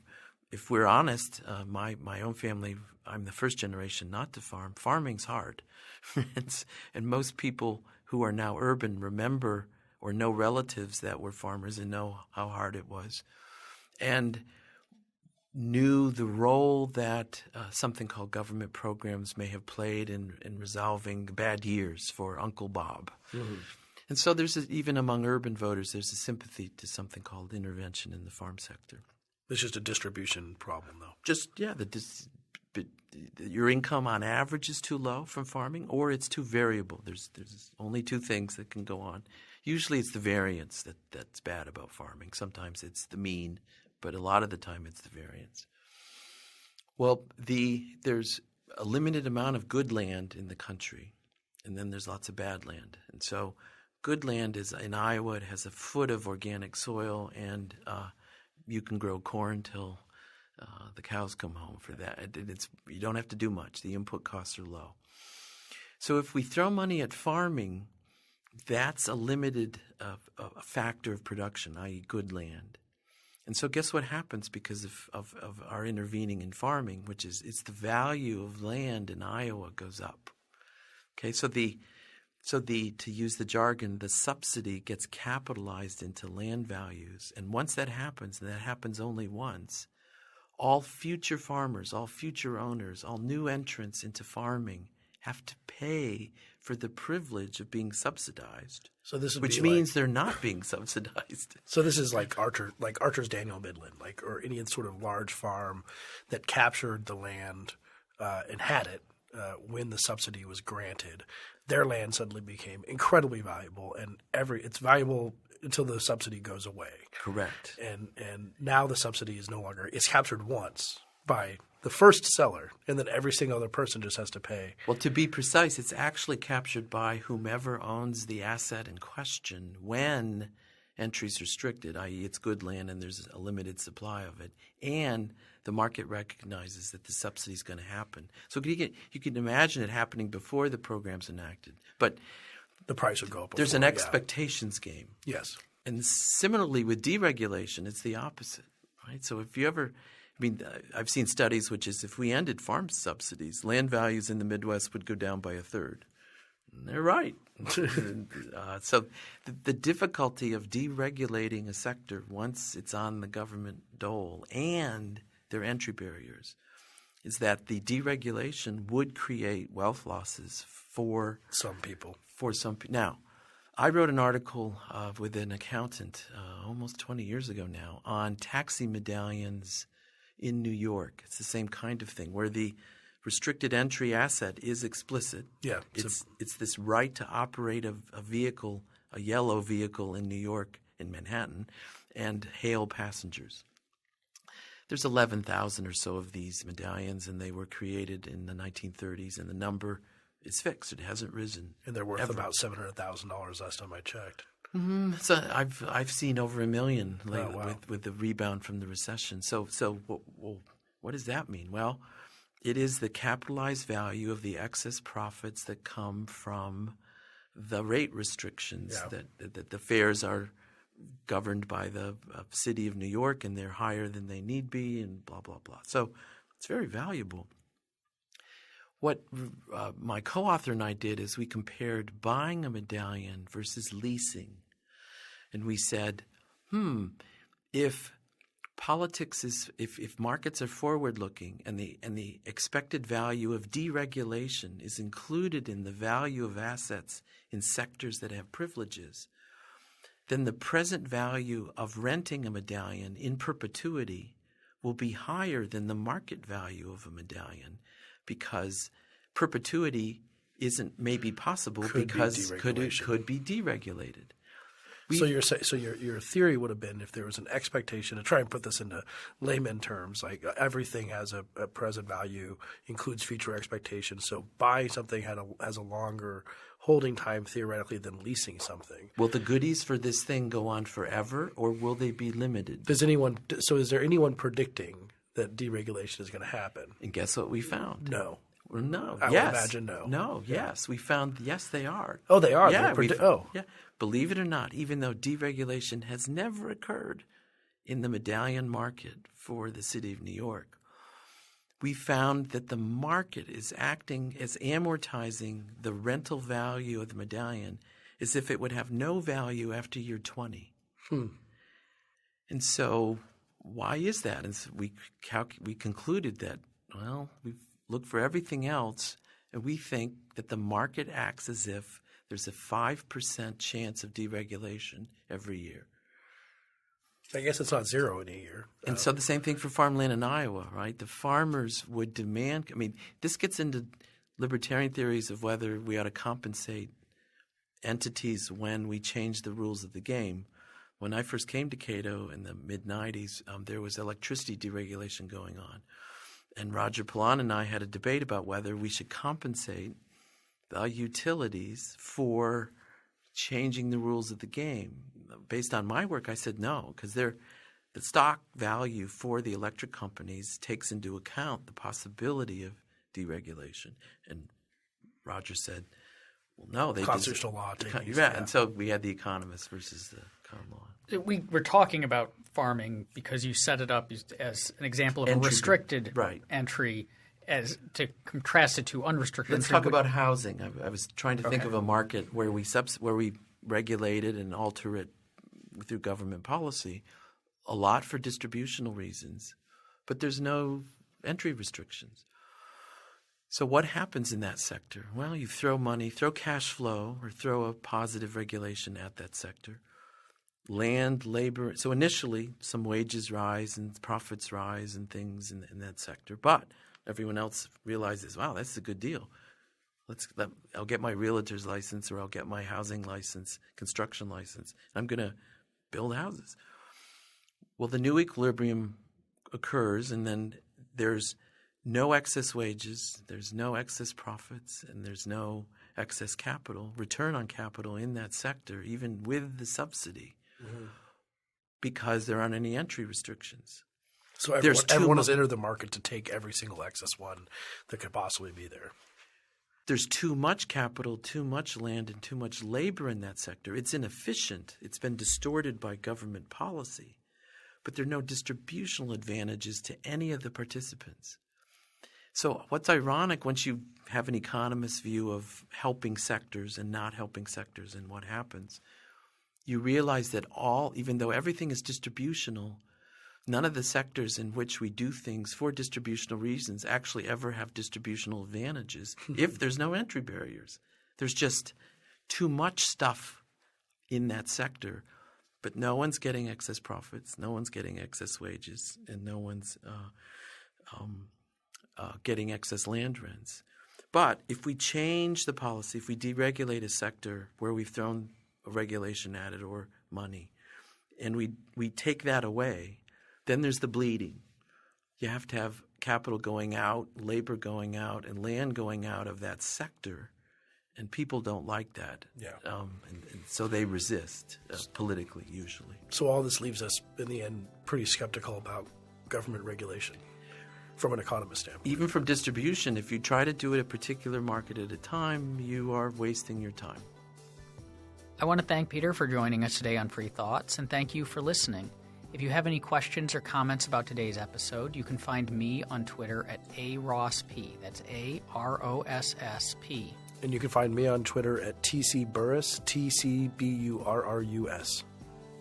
if we're honest, my own family, I'm the first generation not to farm. Farming's hard, and most people who are now urban remember or know relatives that were farmers and know how hard it was, and knew the role that something called government programs may have played in resolving bad years for Uncle Bob. Mm-hmm. And so even among urban voters, there's a sympathy to something called intervention in the farm sector. It's just a distribution problem, though. Your income on average is too low from farming, or it's too variable. There's only 2 things that can go on. Usually it's the variance that's bad about farming. Sometimes it's the mean, but a lot of the time it's the variance. Well, there's a limited amount of good land in the country, and then there's lots of bad land. And so good land is in Iowa. It has a foot of organic soil, and you can grow corn till the cows come home for that. You don't have to do much. The input costs are low. So if we throw money at farming, that's a limited factor of production, i.e. good land. And so guess what happens because of our intervening in farming, which is it's the value of land in Iowa goes up. Okay, so to use the jargon, the subsidy gets capitalized into land values. And once that happens, and that happens only once, all future farmers, all future owners, all new entrants into farming have to pay for the privilege of being subsidized. So this which means they're not being subsidized. So this is like Archer's Daniel Midland, or any sort of large farm that captured the land and had it when the subsidy was granted. Their land suddenly became incredibly valuable, and it's valuable until the subsidy goes away. Correct. And now the subsidy is no longer – it's captured once by the first seller, and then every single other person just has to pay. Well, to be precise, it's actually captured by whomever owns the asset in question when entry is restricted, i.e. it's good land and there's a limited supply of it, and the market recognizes that the subsidy is going to happen. So you can imagine it happening before the program's enacted. But the price would go up. There's an expectations game. Yes. And similarly with deregulation, it's the opposite, right? So if you ever – I've seen studies which is if we ended farm subsidies, land values in the Midwest would go down by 1/3. And they're right. So the difficulty of deregulating a sector once it's on the government dole and their entry barriers is that the deregulation would create wealth losses for some people. Now, I wrote an article with an accountant almost 20 years ago now on taxi medallions in New York. It's the same kind of thing where the restricted entry asset is explicit. Yeah. It's this right to operate a vehicle, a yellow vehicle in New York, in Manhattan, and hail passengers. There's 11,000 or so of these medallions, and they were created in the 1930s, and the number is fixed. It hasn't risen. And they're worth about $700,000 last time I checked. Mm-hmm. So I've seen over $1 million lately wow. with the rebound from the recession. So what does that mean? Well, it is the capitalized value of the excess profits that come from the rate restrictions that the fares are governed by the city of New York, and they're higher than they need be, and blah blah blah. So it's very valuable. What my co-author and I did is we compared buying a medallion versus leasing. And we said, if politics is if markets are forward-looking and the expected value of deregulation is included in the value of assets in sectors that have privileges, then the present value of renting a medallion in perpetuity will be higher than the market value of a medallion, because perpetuity isn't maybe possible because it could be deregulated. So your theory would have been, if there was an expectation, to try and put this into layman terms, like everything has a present value, includes future expectations. So buying something has a longer holding time theoretically than leasing something. Will the goodies for this thing go on forever, or will they be limited? Is there anyone predicting that deregulation is going to happen? And guess what we found? No. Well, no. I yes. would imagine no. No. Yeah. Yes. We found yes, they are. Oh, they are. Yeah. Yeah. Believe it or not, even though deregulation has never occurred in the medallion market for the city of New York, we found that the market is acting as amortizing the rental value of the medallion as if it would have no value after year 20. And so why is that? And so we concluded that, well, we've looked for everything else, and we think that the market acts as if there's a 5% chance of deregulation every year. I guess it's not zero in a year. And so the same thing for farmland in Iowa, right? The farmers would demand – I mean, this gets into libertarian theories of whether we ought to compensate entities when we change the rules of the game. When I first came to Cato in the mid-'90s, there was electricity deregulation going on. And Roger Pilon and I had a debate about whether we should compensate the utilities for changing the rules of the game. Based on my work, I said no, because the stock value for the electric companies takes into account the possibility of deregulation. And Roger said, well, no. They constitutional law. And so we had the economist versus the common law. We were talking about farming because you set it up as an example of a restricted entry as to contrast it to unrestricted. Let's talk about housing. I was trying to think of a market where we regulate it and alter it through government policy, a lot for distributional reasons, but there's no entry restrictions. So what happens in that sector? Well, you throw money, throw cash flow, or throw a positive regulation at that sector. Land, labor. So initially, some wages rise and profits rise and things in that sector. But everyone else realizes, wow, that's a good deal. I'll get my realtor's license, or I'll get my housing license, construction license. I'm going to build houses. Well, the new equilibrium occurs, and then there's no excess wages, there's no excess profits, and there's no excess capital, return on capital in that sector, even with the subsidy, because there aren't any entry restrictions. So everyone has entered the market to take every single excess one that could possibly be there. There's too much capital, too much land, and too much labor in that sector. It's inefficient. It's been distorted by government policy. But there are no distributional advantages to any of the participants. So what's ironic, once you have an economist's view of helping sectors and not helping sectors and what happens, you realize that even though everything is distributional, none of the sectors in which we do things for distributional reasons actually ever have distributional advantages if there's no entry barriers. There's just too much stuff in that sector, but no one's getting excess profits, no one's getting excess wages, and no one's getting excess land rents. But if we change the policy, if we deregulate a sector where we've thrown a regulation at it or money, and we take that away, then there's the bleeding. You have to have capital going out, labor going out, and land going out of that sector, and people don't like that. Yeah. And so they resist politically, usually. So all this leaves us, in the end, pretty skeptical about government regulation from an economist standpoint. Even from distribution, if you try to do it a particular market at a time, you are wasting your time. I want to thank Peter for joining us today on Free Thoughts, and thank you for listening. If you have any questions or comments about today's episode, you can find me on Twitter at ARossP. That's ARossP. And you can find me on Twitter at TCBurrus, TCBURRUS.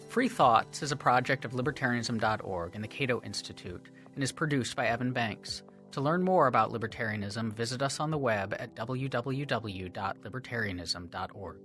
Free Thoughts is a project of libertarianism.org and the Cato Institute and is produced by Evan Banks. To learn more about libertarianism, visit us on the web at www.libertarianism.org.